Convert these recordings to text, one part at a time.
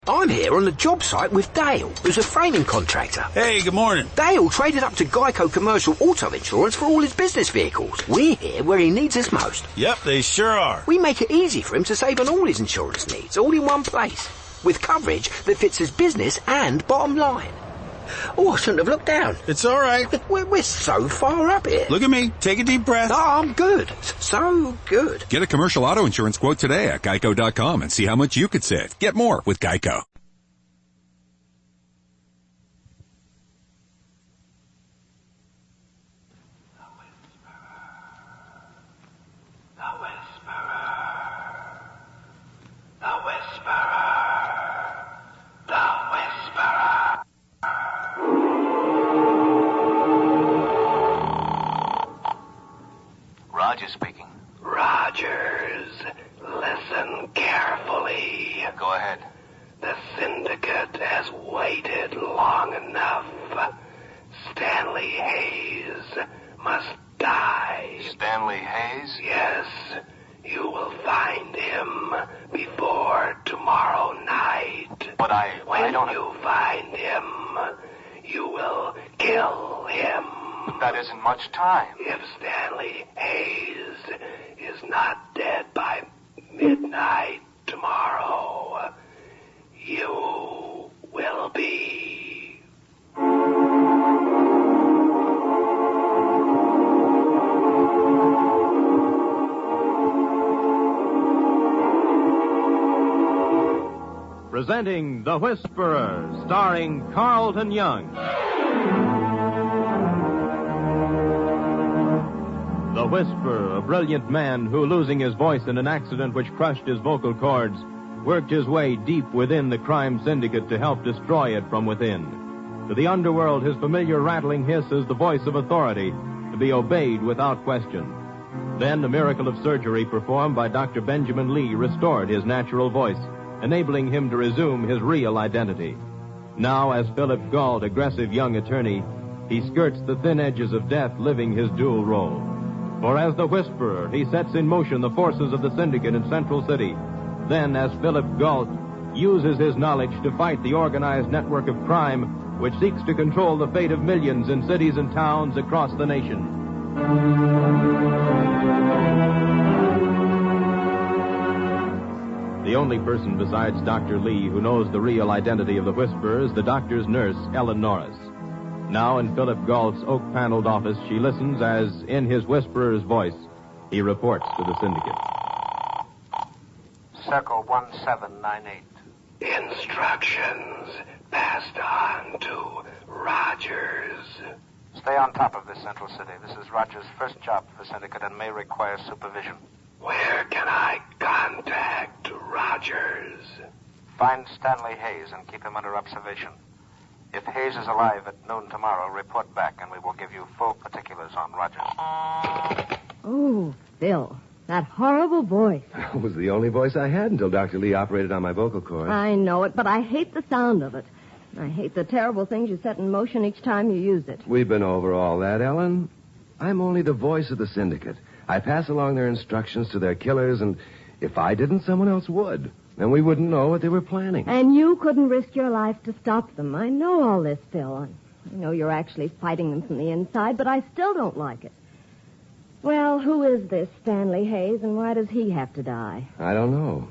I'm here on the job site with Dale, who's a framing contractor. Hey, good morning. Dale traded up to Geico Commercial Auto Insurance for all his business vehicles. We're here where he needs us most. Yep, they sure are. We make it easy for him to save on all his insurance needs, all in one place, with coverage that fits his business and bottom line. Oh, I shouldn't have looked down. It's all right. We're so far up here. Look at me. Take a deep breath. Oh, I'm good. So good. Get a commercial auto insurance quote today at geico.com and see how much you could save. Get more with Geico. Roger speaking. Rogers, listen carefully. Go ahead. The syndicate has waited long enough. Stanley Hayes must die. Stanley Hayes? Yes, you will find him before tomorrow night. But When don't... you find him, you will kill him. That isn't much time. If Stanley Hayes is not dead by midnight tomorrow, you will be. Presenting The Whisperer, starring Carlton Young. The Whisperer, a brilliant man who, losing his voice in an accident which crushed his vocal cords, worked his way deep within the crime syndicate to help destroy it from within. To the underworld, his familiar rattling hiss is the voice of authority, to be obeyed without question. Then the miracle of surgery performed by Dr. Benjamin Lee restored his natural voice, enabling him to resume his real identity. Now, as Philip Gault, aggressive young attorney, he skirts the thin edges of death, living his dual role. For as the Whisperer, he sets in motion the forces of the syndicate in Central City. Then, as Philip Gault, uses his knowledge to fight the organized network of crime which seeks to control the fate of millions in cities and towns across the nation. The only person besides Dr. Lee who knows the real identity of the Whisperer is the doctor's nurse, Ellen Norris. Now in Philip Gault's oak-paneled office, she listens as, in his Whisperer's voice, he reports to the syndicate. Circle 1798. Instructions passed on to Rogers. Stay on top of this, Central City. This is Roger's first job for the syndicate and may require supervision. Where can I contact Rogers? Find Stanley Hayes and keep him under observation. If Hayes is alive at noon tomorrow, report back and we will give you full particulars on Rogers. Oh, Phil, that horrible voice. It was the only voice I had until Dr. Lee operated on my vocal cords. I know it, but I hate the sound of it. I hate the terrible things you set in motion each time you use it. We've been over all that, Ellen. I'm only the voice of the syndicate. I pass along their instructions to their killers, and if I didn't, someone else would. Then we wouldn't know what they were planning. And you couldn't risk your life to stop them. I know all this, Phil. I know you're actually fighting them from the inside, but I still don't like it. Well, who is this Stanley Hayes, and why does he have to die? I don't know.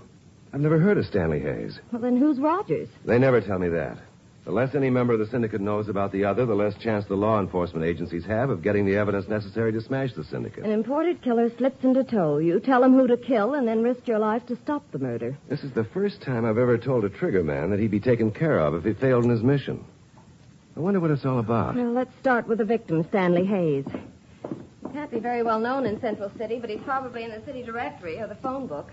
I've never heard of Stanley Hayes. Well, then who's Rogers? They never tell me that. The less any member of the syndicate knows about the other, the less chance the law enforcement agencies have of getting the evidence necessary to smash the syndicate. An imported killer slips into tow. You tell him who to kill and then risk your life to stop the murder. This is the first time I've ever told a trigger man that he'd be taken care of if he failed in his mission. I wonder what it's all about. Well, let's start with the victim, Stanley Hayes. He can't be very well known in Central City, but he's probably in the city directory or the phone book.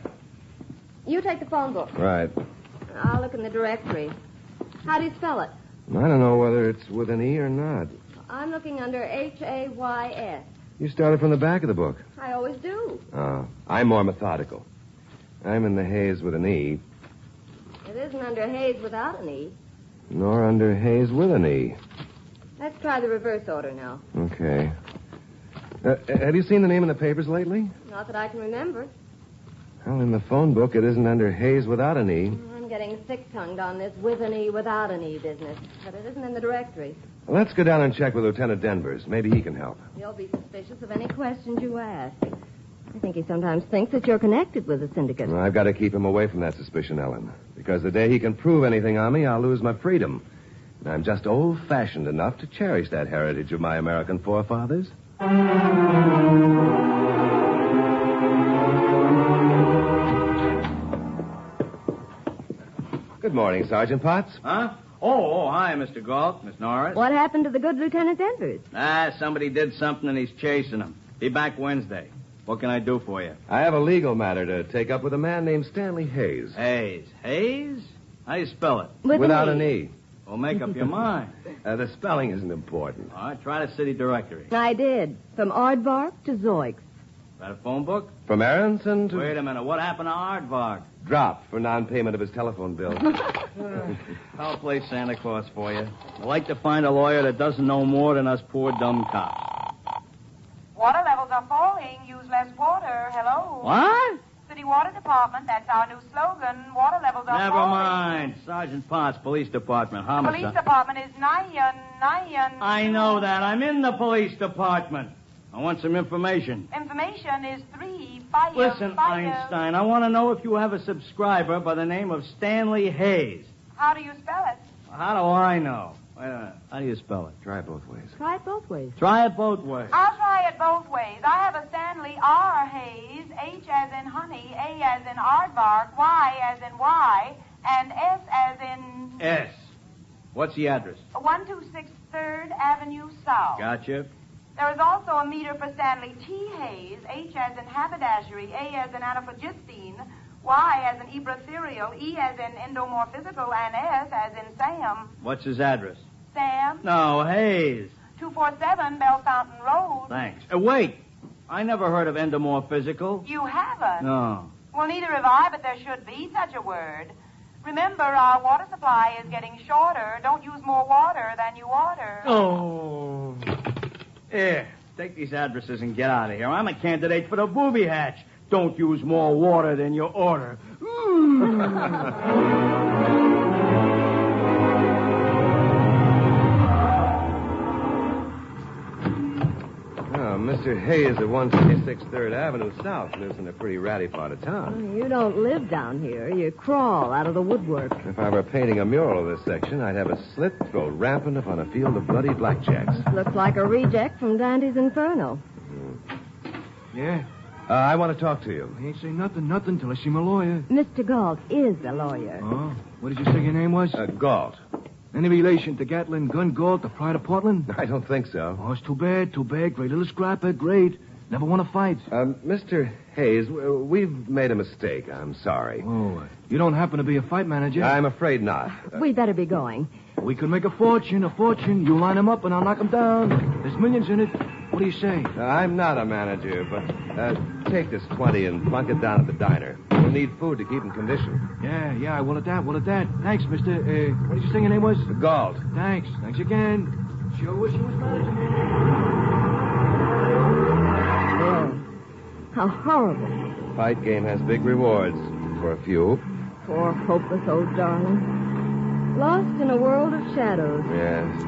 You take the phone book. Right. I'll look in the directory. How do you spell it? I don't know whether it's with an E or not. I'm looking under Hays. You started from the back of the book. I always do. Oh, I'm more methodical. I'm in the Hayes with an E. It isn't under Hayes without an E. Nor under Hayes with an E. Let's try the reverse order now. Okay. Have you seen the name in the papers lately? Not that I can remember. Well, in the phone book, it isn't under Hayes without an E. I'm I'm getting sick-tongued on this with an E, without an E business. But it isn't in the directory. Well, let's go down and check with Lieutenant Denvers. Maybe he can help. He'll be suspicious of any questions you ask. I think he sometimes thinks that you're connected with the syndicate. Well, I've got to keep him away from that suspicion, Ellen. Because the day he can prove anything on me, I'll lose my freedom. And I'm just old-fashioned enough to cherish that heritage of my American forefathers. Good morning, Sergeant Potts. Huh? Oh, hi, Mr. Galt, Miss Norris. What happened to the good Lieutenant Denvers? Somebody did something and he's chasing him. Be back Wednesday. What can I do for you? I have a legal matter to take up with a man named Stanley Hayes. Hayes? Hayes? How do you spell it? Without an E. Well, make up your mind. The spelling isn't important. All right, try the city directory. I did. From Aardvark to Zoix. Got a phone book? From Aronson to... Wait a minute. What happened to Aardvark? Dropped for non-payment of his telephone bill. I'll play Santa Claus for you. I like to find a lawyer that doesn't know more than us poor dumb cops. Water levels are falling. Use less water. Hello? What? City Water Department. That's our new slogan. Water levels are Never falling. mind. Sergeant Potts, Police Department. Homicide. Police Department is Nyan. I know that. I'm in the police department. I want some information. Information is 3 fire. Listen, fire. Einstein, I want to know if you have a subscriber by the name of Stanley Hayes. How do you spell it? How do I know? Wait a minute. How do you spell it? Try it both ways. Try it both ways. Try it both ways. I'll try it both ways. I have a Stanley R. Hayes, H as in honey, A as in aardvark, Y as in Y, and S as in... S. What's the address? 126 3rd Avenue South. Gotcha. There is also a meter for Stanley T. Hayes, H as in haberdashery, A as in anaphylogistine, Y as in ebratherial, E as in endomorphizical, and S as in Sam. What's his address? Sam? No, Hayes. 247 Bell Fountain Road. Thanks. Wait. I never heard of endomorphizical. You haven't? No. Well, neither have I, but there should be such a word. Remember, our water supply is getting shorter. Don't use more water than you order. Oh. Here, take these addresses and get out of here. I'm a candidate for the booby hatch. Don't use more water than you order. Mr. Hayes at 126 3rd Avenue South lives in a pretty ratty part of town. You don't live down here. You crawl out of the woodwork. If I were painting a mural of this section, I'd have a slit throw rampant upon a field of bloody blackjacks. Looks like a reject from Dante's Inferno. Yeah? I want to talk to you. I ain't say nothing till I see my lawyer. Mr. Galt is a lawyer. Oh? What did you say your name was? Galt. Any relation to Gatlin Gun Galt, the pride of Portland? I don't think so. Oh, it's too bad. Great little scrapper, great. Never won a fight. Mr. Hayes, we've made a mistake. I'm sorry. Oh, you don't happen to be a fight manager? I'm afraid not. We'd better be going. We could make a fortune. You line him up and I'll knock him down. There's millions in it. What do you say? I'm not a manager, but take this 20 and plunk it down at the diner. We'll need food to keep in condition. Yeah, I will at that. Thanks, mister. What did you say your name was? Galt. Thanks again. Sure wish you was manager. Yeah. How horrible. Fight game has big rewards for a few. Poor hopeless old darling. Lost in a world of shadows. Yes.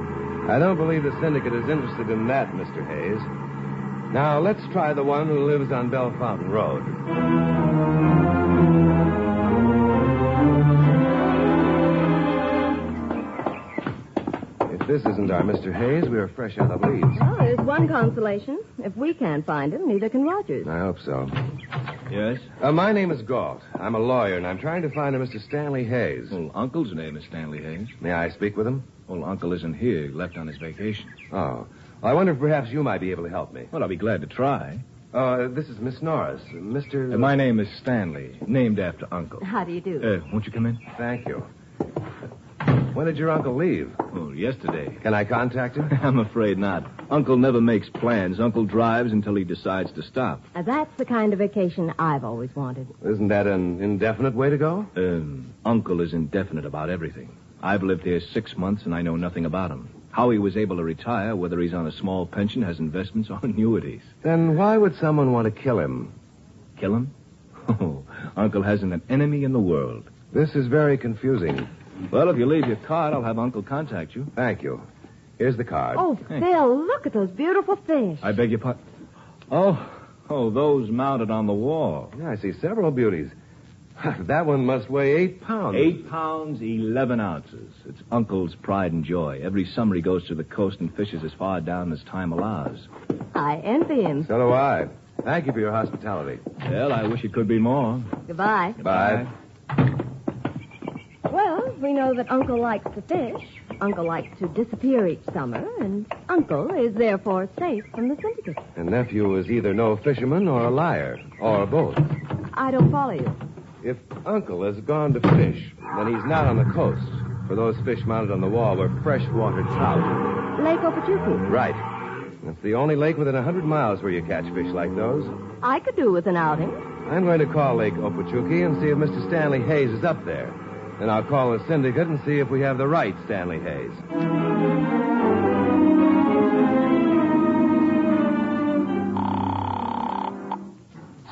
I don't believe the syndicate is interested in that, Mr. Hayes. Now, let's try the one who lives on Bell Fountain Road. If this isn't our Mr. Hayes, we are fresh out of leads. Well, there's one consolation. If we can't find him, neither can Rogers. I hope so. Yes? My name is Galt. I'm a lawyer, and I'm trying to find a Mr. Stanley Hayes. Well, Uncle's name is Stanley Hayes. May I speak with him? Well, Uncle isn't here. He left on his vacation. Oh. I wonder if perhaps you might be able to help me. Well, I'll be glad to try. This is Miss Norris. Mr. My name is Stanley, named after Uncle. How do you do? Won't you come in? Thank you. When did your uncle leave? Oh, yesterday. Can I contact him? I'm afraid not. Uncle never makes plans. Uncle drives until he decides to stop. That's the kind of vacation I've always wanted. Isn't that an indefinite way to go? Uncle is indefinite about everything. I've lived here 6 months, and I know nothing about him. How he was able to retire, whether he's on a small pension, has investments, or annuities. Then why would someone want to kill him? Kill him? Oh, Uncle hasn't an enemy in the world. This is very confusing. Well, if you leave your card, I'll have Uncle contact you. Thank you. Here's the card. Oh, Phil, look at those beautiful fish. I beg your pardon. Oh, those mounted on the wall. Yeah, I see several beauties. That one must weigh 8 pounds. 8 pounds, 11 ounces. It's Uncle's pride and joy. Every summer he goes to the coast and fishes as far down as time allows. I envy him. So do I. Thank you for your hospitality. Well, I wish it could be more. Goodbye. Bye. Well, we know that Uncle likes to fish. Uncle likes to disappear each summer, and Uncle is therefore safe from the syndicate. And nephew is either no fisherman or a liar, or both. I don't follow you. If Uncle has gone to fish, then he's not on the coast. For those fish mounted on the wall were freshwater trout. Lake Okeechobee. Right. It's the only lake within 100 miles where you catch fish like those. I could do with an outing. I'm going to call Lake Okeechobee and see if Mr. Stanley Hayes is up there. Then I'll call the syndicate and see if we have the right Stanley Hayes.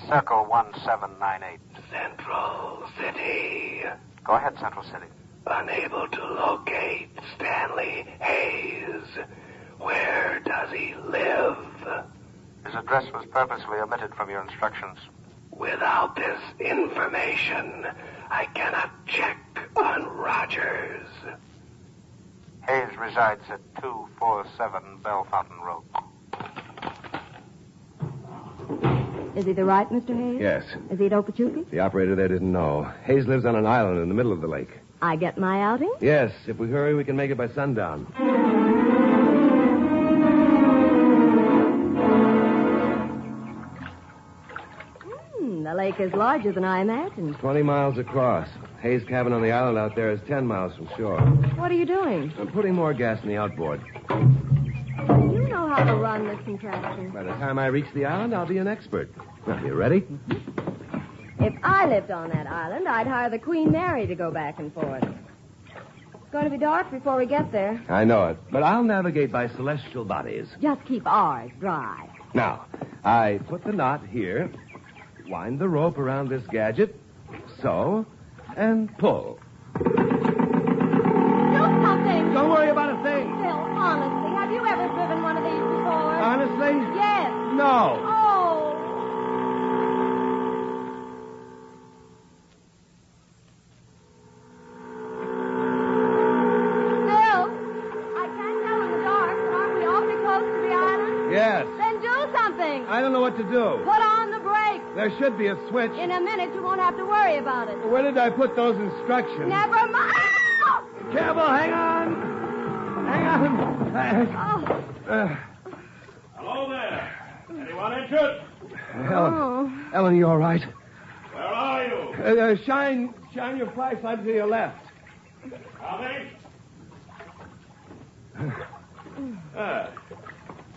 Circle 1798. Central City. Go ahead, Central City. Unable to locate Stanley Hayes. Where does he live? His address was purposely omitted from your instructions. Without this information, I cannot check on Rogers. Hayes resides at 247 Bell Fountain Road. Is he the right Mr. Hayes? Yes. Is he at Okeechobee? The operator there didn't know. Hayes lives on an island in the middle of the lake. I get my outing? Yes. If we hurry, we can make it by sundown. The lake is larger than I imagined. 20 miles across. Hayes' cabin on the island out there is 10 miles from shore. What are you doing? I'm putting more gas in the outboard. You know how to run this contraption. By the time I reach the island, I'll be an expert. Now, you ready? If I lived on that island, I'd hire the Queen Mary to go back and forth. It's going to be dark before we get there. I know it, but I'll navigate by celestial bodies. Just keep ours dry. Now, I put the knot here, wind the rope around this gadget, so, and pull. Do something! Don't worry about a thing. Phil, honestly, have you ever driven one of these before? Honestly? Yes. No. Oh. Phil, I can't tell in the dark, but aren't we awfully close to the island? Yes. Then do something. I don't know what to do. Put on the brakes. There should be a switch. In a minute, you won't have to worry about it. Where did I put those instructions? Never mind. Careful, hang on. Hang on. Hello there. Anyone interested? Ellen, you all right? Where are you? Shine your flashlight to your left. Coming?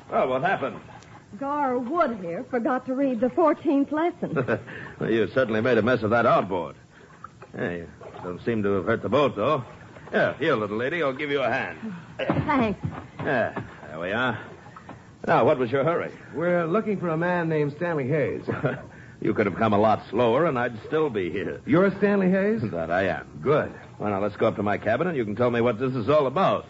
Well, what happened? Gar Wood here forgot to read the 14th lesson. Well, you certainly made a mess of that outboard. Hey, don't seem to have hurt the boat, though. Here, little lady, I'll give you a hand. Thanks. There we are. Now, what was your hurry? We're looking for a man named Stanley Hayes. You could have come a lot slower, and I'd still be here. You're Stanley Hayes? That I am. Good. Well, now, let's go up to my cabin, and you can tell me what this is all about.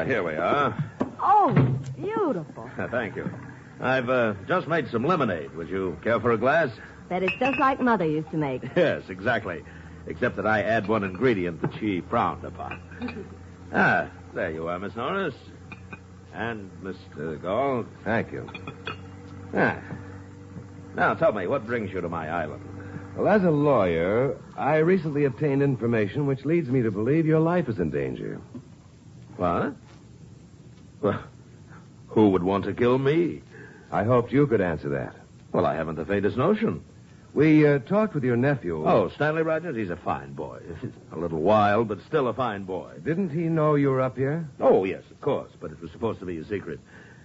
Here we are. Oh, beautiful. Thank you. I've just made some lemonade. Would you care for a glass? Bet it's just like Mother used to make. Yes, exactly. Except that I add one ingredient that she frowned upon. There you are, Miss Norris. And Mr. Gall. Thank you. Now, tell me, what brings you to my island? Well, as a lawyer, I recently obtained information which leads me to believe your life is in danger. What? Well, who would want to kill me? I hoped you could answer that. Well, I haven't the faintest notion. We talked with your nephew. Oh, Stanley Rogers? He's a fine boy. A little wild, but still a fine boy. Didn't he know you were up here? Oh, yes, of course, but it was supposed to be a secret.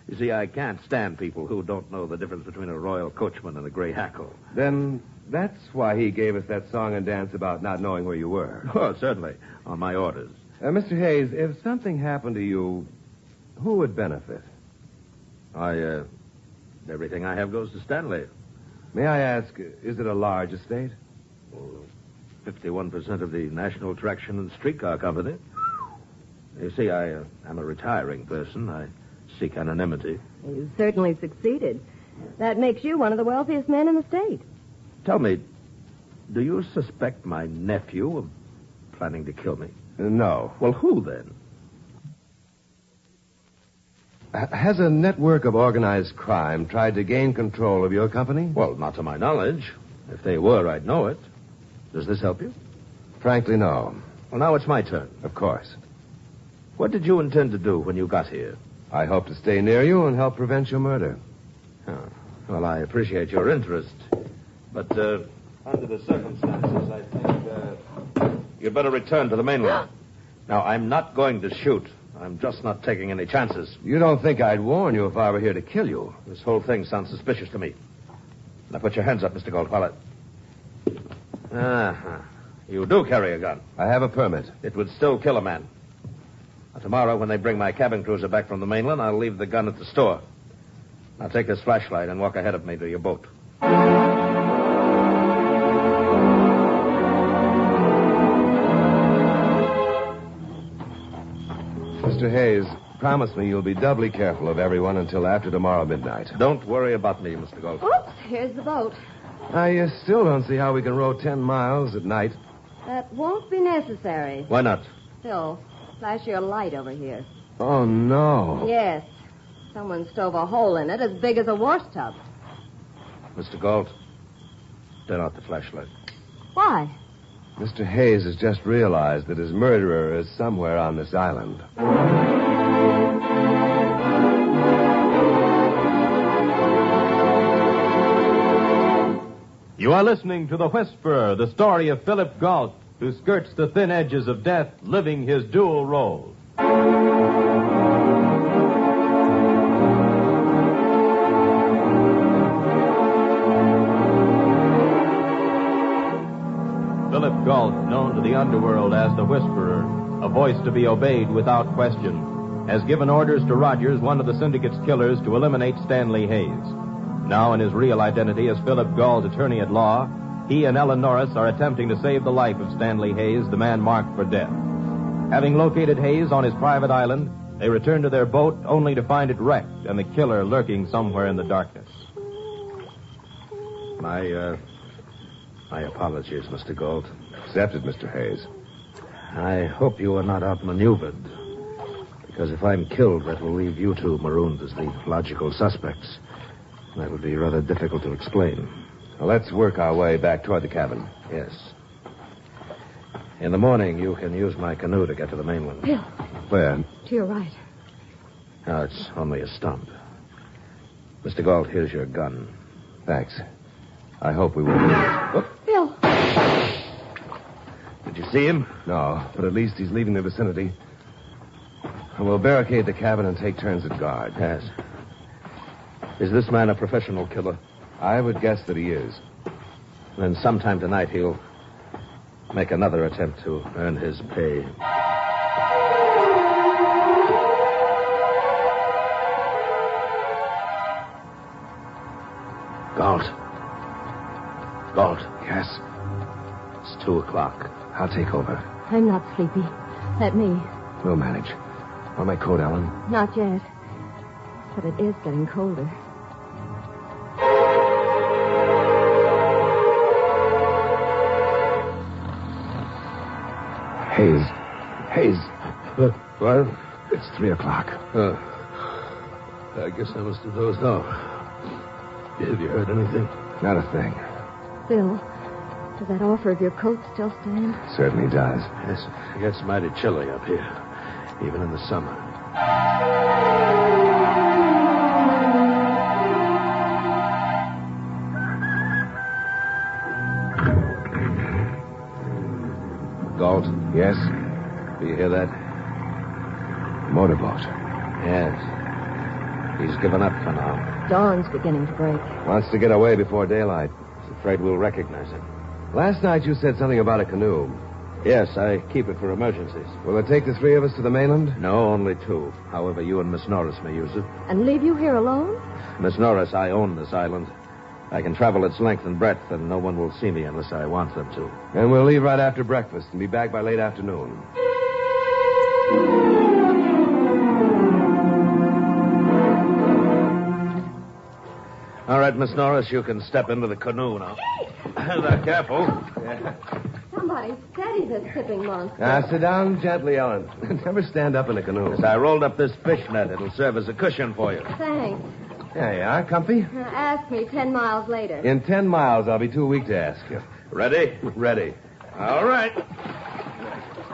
You see, I can't stand people who don't know the difference between a royal coachman and a gray hackle. Then that's why he gave us that song and dance about not knowing where you were. Oh, certainly, on my orders. Mr. Hayes, if something happened to you, who would benefit? Everything I have goes to Stanley. May I ask, is it a large estate? 51% of the National Traction and Streetcar Company. You see, I am a retiring person. I seek anonymity. You've certainly succeeded. That makes you one of the wealthiest men in the state. Tell me, do you suspect my nephew of planning to kill me? No. Well, who then? Has a network of organized crime tried to gain control of your company? Well, not to my knowledge. If they were, I'd know it. Does this help you? Frankly, no. Well, now it's my turn. Of course. What did you intend to do when you got here? I hope to stay near you and help prevent your murder. Oh. Well, I appreciate your interest. But, under the circumstances, I think, you'd better return to the mainland. Now, I'm not going to shoot. I'm just not taking any chances. You don't think I'd warn you if I were here to kill you? This whole thing sounds suspicious to me. Now, put your hands up, Mr. Goldwallet. You do carry a gun. I have a permit. It would still kill a man. Now, tomorrow, when they bring my cabin cruiser back from the mainland, I'll leave the gun at the store. Now, take this flashlight and walk ahead of me to your boat. Mr. Hayes, promise me you'll be doubly careful of everyone until after tomorrow midnight. Don't worry about me, Mr. Gold. Oops, here's the boat. I still don't see how we can row 10 miles at night. That won't be necessary. Why not? Phil, flash your light over here. Oh, no. Yes. Someone stove a hole in it as big as a wash tub. Mr. Galt, turn out the flashlight. Why? Mr. Hayes has just realized that his murderer is somewhere on this island. You are listening to The Whisperer, the story of Philip Galt, who skirts the thin edges of death, living his dual role. Philip Galt, known to the underworld as the Whisperer, a voice to be obeyed without question, has given orders to Rogers, one of the syndicate's killers, to eliminate Stanley Hayes. Now, in his real identity as Philip Galt, attorney at law, he and Ellen Norris are attempting to save the life of Stanley Hayes, the man marked for death. Having located Hayes on his private island, they return to their boat only to find it wrecked and the killer lurking somewhere in the darkness. My apologies, Mr. Galt. Accepted, Mr. Hayes. I hope you are not outmaneuvered. Because if I'm killed, that will leave you two marooned as the logical suspects. That would be rather difficult to explain. Well, let's work our way back toward the cabin. Yes. In the morning, you can use my canoe to get to the mainland. Bill. Where? To your right. No, it's only a stump. Mr. Galt, here's your gun. Thanks. I hope we won't. Oh. Bill. Did you see him? No, but at least he's leaving the vicinity. We'll barricade the cabin and take turns at guard. Yes. Is this man a professional killer? I would guess that he is. Then sometime tonight he'll make another attempt to earn his pay. Galt. Galt. Yes? It's 2:00. I'll take over. I'm not sleepy. Let me. We'll manage. Want my coat, Ellen? Not yet. But it is getting colder. Hayes. What? It's 3:00. I guess I must have dozed off. Have you heard anything? Not a thing. Bill, does that offer of your coat still stand? Certainly does. Yes, it gets mighty chilly up here, even in the summer. Galt? Yes? Do you hear that? Motorboat. Yes. He's given up for now. Dawn's beginning to break. Wants to get away before daylight. He's afraid we'll recognize him. Last night you said something about a canoe. Yes, I keep it for emergencies. Will it take the three of us to the mainland? No, only two. However, you and Miss Norris may use it. And leave you here alone? Miss Norris, I own this island. I can travel its length and breadth, and no one will see me unless I want them to. And we'll leave right after breakfast and be back by late afternoon. All right, Miss Norris, you can step into the canoe now. Now, careful. Somebody steady this tipping monster. Now, sit down gently, Ellen. Never stand up in a canoe. As I rolled up this fish net, it'll serve as a cushion for you. Thanks. There you are, comfy. Ask me 10 miles later. In 10 miles, I'll be too weak to ask you. Ready? Ready. All right.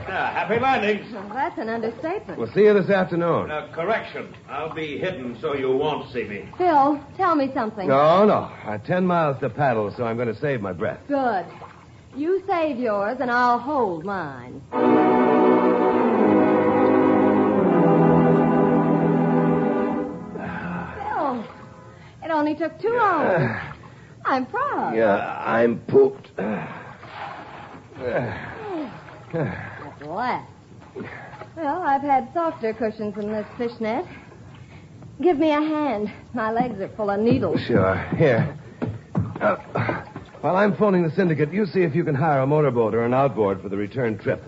Happy landings. Well, that's an understatement. We'll see you this afternoon. Correction. I'll be hidden so you won't see me. Phil, tell me something. No. 10 miles to paddle, so I'm going to save my breath. Good. You save yours, and I'll hold mine. Phil, it only took 2 hours. I'm proud. Yeah, I'm pooped. At last. Well, I've had softer cushions than this fishnet. Give me a hand. My legs are full of needles. Sure. Here. While I'm phoning the syndicate, you see if you can hire a motorboat or an outboard for the return trip.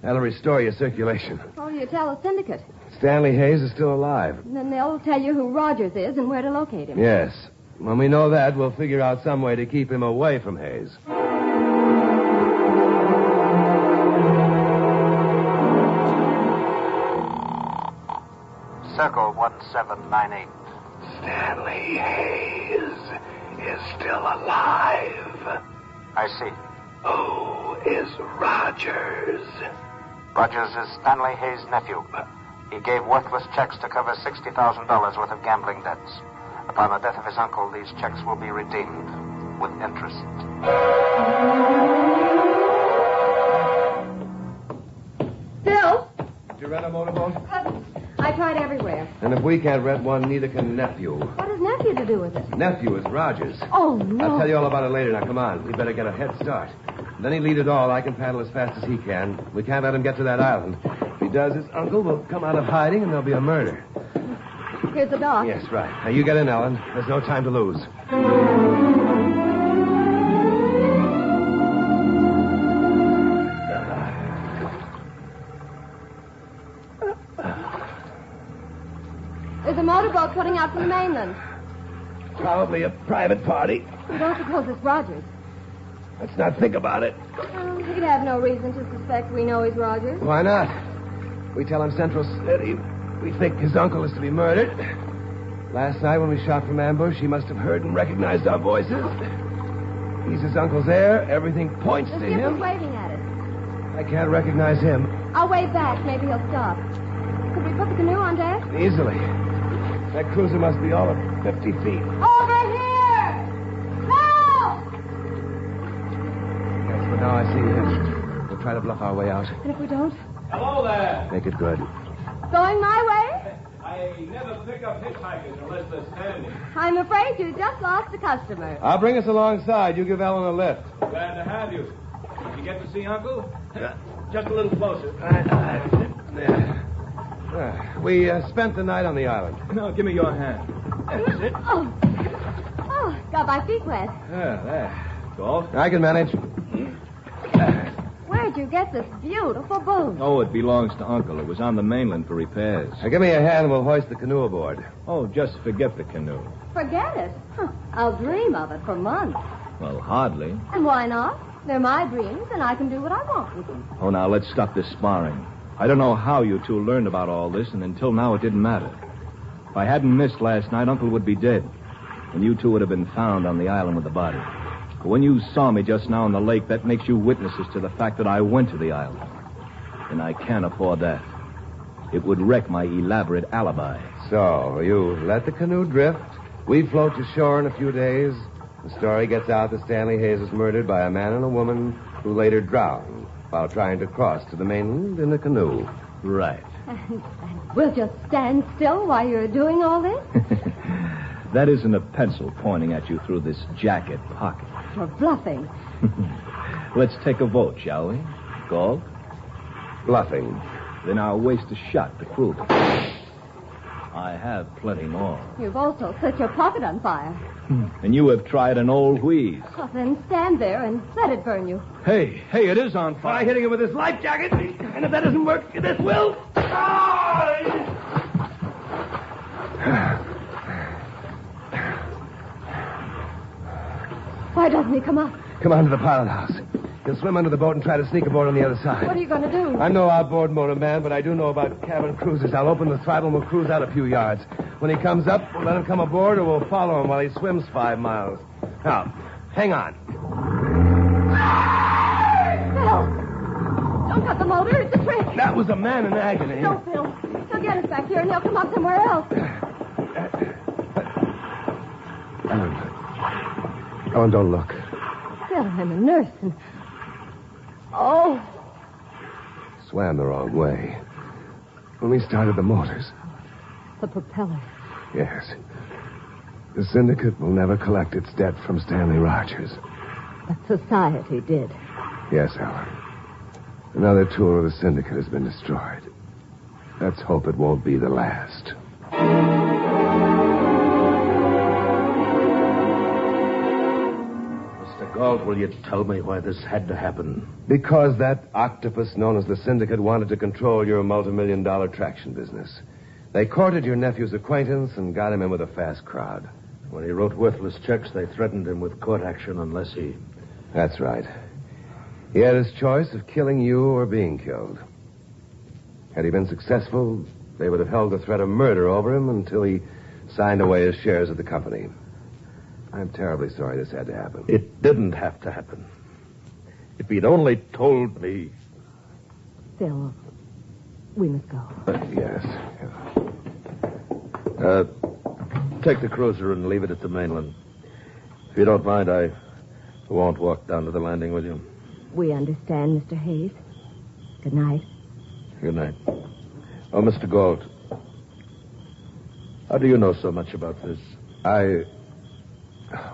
That'll restore your circulation. What will you tell the syndicate? Stanley Hayes is still alive. And then they'll tell you who Rogers is and where to locate him. Yes. When we know that, we'll figure out some way to keep him away from Hayes. Circle 1798. Stanley Hayes is still alive. I see. Who is Rogers? Rogers is Stanley Hayes' nephew. He gave worthless checks to cover $60,000 worth of gambling debts. Upon the death of his uncle, these checks will be redeemed with interest. Phil? Did you rent a motorboat? I tried everywhere. And if we can't rent one, neither can nephew. What has nephew to do with it? Nephew is Rogers. Oh, no. I'll tell you all about it later. Now, come on. We better get a head start. Then he'll lead it all. I can paddle as fast as he can. We can't let him get to that island. If he does, his uncle will come out of hiding, and there'll be a murder. Here's the dock. Yes, right. Now, you get in, Ellen. There's no time to lose. There's a motorboat putting out from the mainland. Probably a private party. You don't suppose it's Rogers? Let's not think about it. Well, he'd have no reason to suspect we know he's Rogers. Why not? We tell him Central City. We think his uncle is to be murdered. Last night when we shot from ambush, he must have heard and recognized our voices. He's his uncle's heir. Everything points The to skipper's him. waving at us. I can't recognize him. I'll wave back. Maybe he'll stop. Could we put the canoe on deck? Easily. That cruiser must be all of 50 feet. Over here! Help! Yes, but now I see him. We'll try to bluff our way out. And if we don't? Hello there. Make it good. Going my way? I never pick up hitchhikers unless they're standing. I'm afraid you just lost a customer. I'll bring us alongside. You give Ellen a lift. Glad to have you. Did you get to see Uncle? Just a little closer. We spent the night on the island. No, give me your hand. That's it. Oh, got my feet wet. There. Golf? I can manage. Where'd you get this beautiful boat? Oh, it belongs to Uncle. It was on the mainland for repairs. Now, give me a hand and we'll hoist the canoe aboard. Oh, just forget the canoe. Forget it. I'll dream of it for months. Well, hardly. And why not? They're my dreams, and I can do what I want with them. Oh, now, let's stop this sparring. I don't know how you two learned about all this, and until now it didn't matter. If I hadn't missed last night, Uncle would be dead. And you two would have been found on the island with the body. But when you saw me just now in the lake, that makes you witnesses to the fact that I went to the island. And I can't afford that. It would wreck my elaborate alibi. So, you let the canoe drift. We float to shore in a few days. The story gets out that Stanley Hayes was murdered by a man and a woman who later drowned while trying to cross to the mainland in a canoe. Right. And we'll just stand still while you're doing all this? That isn't a pencil pointing at you through this jacket pocket. You're bluffing. Let's take a vote, shall we? Galt? Bluffing. Then I'll waste a shot to prove it. I have plenty more. You've also set your pocket on fire. And you have tried an old wheeze. Well, then stand there and let it burn you. Hey, it is on fire. Try hitting it with this life jacket. And if that doesn't work, this will. Why doesn't he come up? Come on to the pilot house. He'll swim under the boat and try to sneak aboard on the other side. What are you going to do? I'm no outboard motorman, but I do know about cabin cruisers. I'll open the throttle and we'll cruise out a few yards. When he comes up, we'll let him come aboard or we'll follow him while he swims 5 miles. Now, hang on. Phil! Don't cut the motor. It's a trick. That was a man in agony. No, Phil. He'll get us back here and he'll come up somewhere else. Ellen, don't look. Phil, I'm a nurse and... Oh. Swam the wrong way. When we started the motors. The propeller. Yes. The syndicate will never collect its debt from Stanley Rogers. But society did. Yes, Ellen. Another tool of the syndicate has been destroyed. Let's hope it won't be the last. Mr. Galt, will you tell me why this had to happen? Because that octopus known as the syndicate wanted to control your multi-million-dollar traction business. They courted your nephew's acquaintance and got him in with a fast crowd. When he wrote worthless checks, they threatened him with court action unless he... That's right. He had his choice of killing you or being killed. Had he been successful, they would have held the threat of murder over him until he signed away his shares of the company. I'm terribly sorry this had to happen. It didn't have to happen. If he'd only told me... Phil, we must go. Yes. Take the cruiser and leave it at the mainland. If you don't mind, I won't walk down to the landing with you. We understand, Mr. Hayes. Good night. Good night. Oh, Mr. Galt, how do you know so much about this?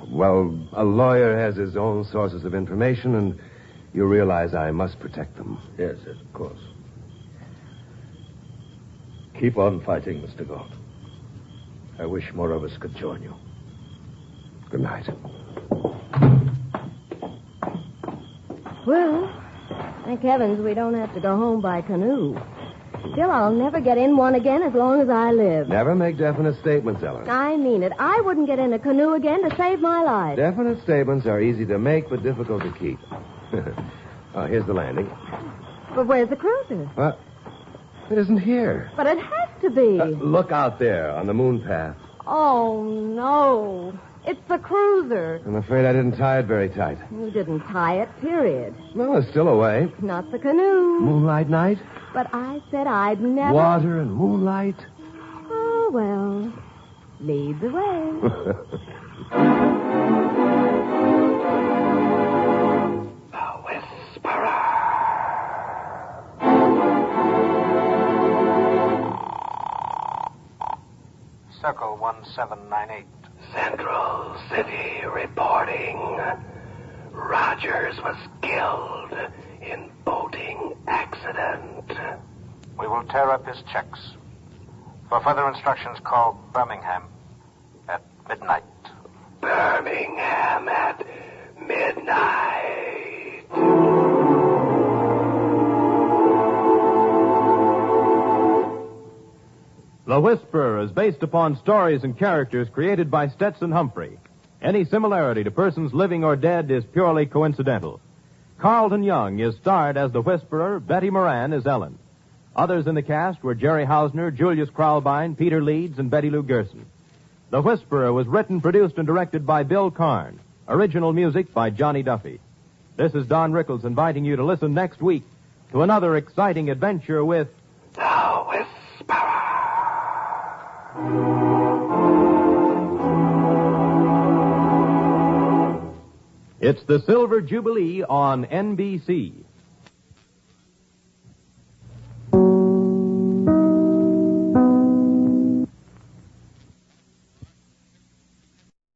Well, a lawyer has his own sources of information, and you realize I must protect them. Yes, of course. Keep on fighting, Mr. Galt. I wish more of us could join you. Good night. Well, thank heavens we don't have to go home by canoe. Still, I'll never get in one again as long as I live. Never make definite statements, Ellen. I mean it. I wouldn't get in a canoe again to save my life. Definite statements are easy to make, but difficult to keep. Oh, here's the landing. But where's the cruiser? What? It isn't here. But it has to be. Look out there on the moon path. Oh, no. It's the cruiser. I'm afraid I didn't tie it very tight. You didn't tie it, period. Well, it's still away. Not the canoe. Moonlight night? But I said I'd never... Water and moonlight? Oh, well, lead the way. Circle 1798. Central City reporting. Rogers was killed in boating accident. We will tear up his checks. For further instructions, call Birmingham at midnight. Birmingham at midnight. The Whisperer is based upon stories and characters created by Stetson Humphrey. Any similarity to persons living or dead is purely coincidental. Carlton Young is starred as the Whisperer, Betty Moran as Ellen. Others in the cast were Jerry Hausner, Julius Kralbein, Peter Leeds, and Betty Lou Gerson. The Whisperer was written, produced, and directed by Bill Karn. Original music by Johnny Duffy. This is Don Rickles inviting you to listen next week to another exciting adventure with... The Whisperer. It's the Silver Jubilee on NBC.